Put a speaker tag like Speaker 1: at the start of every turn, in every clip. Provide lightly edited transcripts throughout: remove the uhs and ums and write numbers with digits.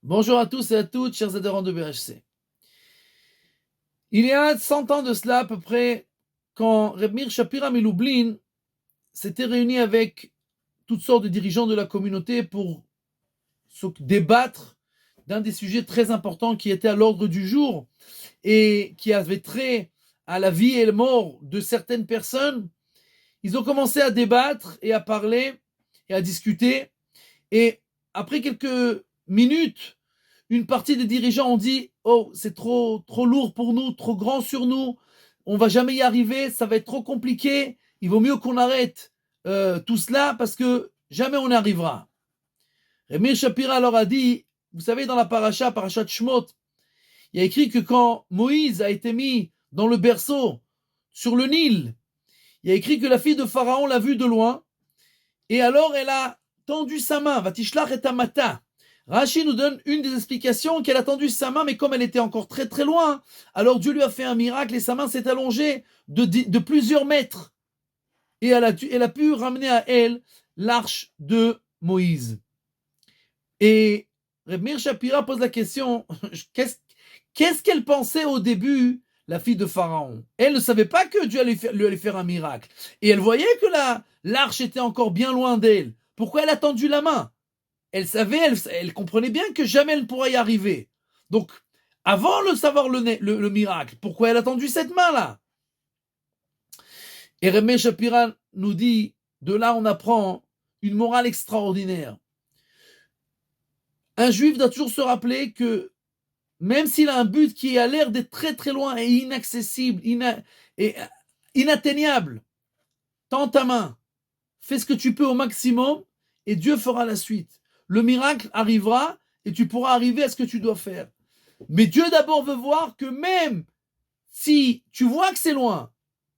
Speaker 1: Bonjour à tous et à toutes, chers adhérents de BHC. Il y a 100 ans de cela à peu près, quand Reb Meir Shapira Milublin s'était réuni avec toutes sortes de dirigeants de la communauté pour débattre d'un des sujets très importants qui était à l'ordre du jour et qui avait trait à la vie et la mort de certaines personnes, ils ont commencé à débattre et à parler et à discuter. Et après quelques minutes, une partie des dirigeants ont dit « Oh, c'est trop lourd pour nous, trop grand sur nous, on va jamais y arriver, ça va être trop compliqué, il vaut mieux qu'on arrête tout cela parce que jamais on n'y arrivera. » Reb Shapira leur a dit, vous savez, dans la parasha de Shmot, il y a écrit que quand Moïse a été mis dans le berceau sur le Nil, il y a écrit que la fille de Pharaon l'a vu de loin, et alors elle a tendu sa main, Vatishlach et Amata. Rashi nous donne une des explications qu'elle a tendu sa main, mais comme elle était encore très très loin, alors Dieu lui a fait un miracle et sa main s'est allongée de plusieurs mètres. Et elle a pu ramener à elle l'arche de Moïse. Et Reb Meir Shapira pose la question, qu'est-ce qu'elle pensait au début, la fille de Pharaon? Elle ne savait pas que Dieu lui allait faire un miracle. Et elle voyait que l'arche était encore bien loin d'elle. Pourquoi elle a tendu la main? Elle savait, elle comprenait bien que jamais elle ne pourrait y arriver. Donc, avant de savoir le miracle, pourquoi elle a tendu cette main-là? Et Reb Meir Shapira nous dit, de là on apprend une morale extraordinaire. Un juif doit toujours se rappeler que même s'il a un but qui a l'air d'être très très loin et inaccessible, et inatteignable, tends ta main, fais ce que tu peux au maximum et Dieu fera la suite. Le miracle arrivera et tu pourras arriver à ce que tu dois faire. Mais Dieu d'abord veut voir que même si tu vois que c'est loin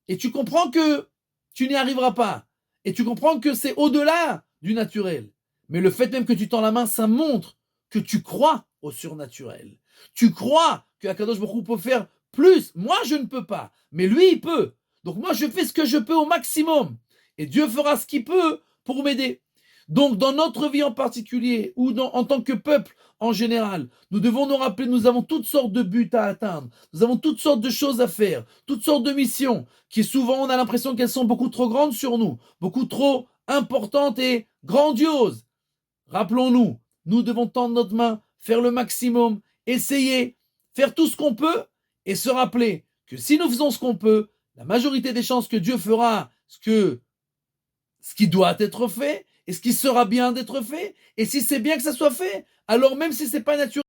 Speaker 1: et tu comprends que tu n'y arriveras pas et tu comprends que c'est au-delà du naturel, mais le fait même que tu tends la main, ça montre que tu crois au surnaturel. Tu crois que Akadosh Baruch Hu peut faire plus. Moi, je ne peux pas, mais lui, il peut. Donc moi, je fais ce que je peux au maximum. Et Dieu fera ce qu'il peut pour m'aider. Donc, dans notre vie en particulier, ou en tant que peuple en général, nous devons nous rappeler, nous avons toutes sortes de buts à atteindre. Nous avons toutes sortes de choses à faire, toutes sortes de missions, qui souvent, on a l'impression qu'elles sont beaucoup trop grandes sur nous, beaucoup trop importantes et grandioses. Rappelons-nous, nous devons tendre notre main, faire le maximum, essayer, faire tout ce qu'on peut et se rappeler que si nous faisons ce qu'on peut, la majorité des chances que Dieu fera ce qui doit être fait et ce qui sera bien d'être fait. Et si c'est bien que ça soit fait, alors même si c'est pas naturel,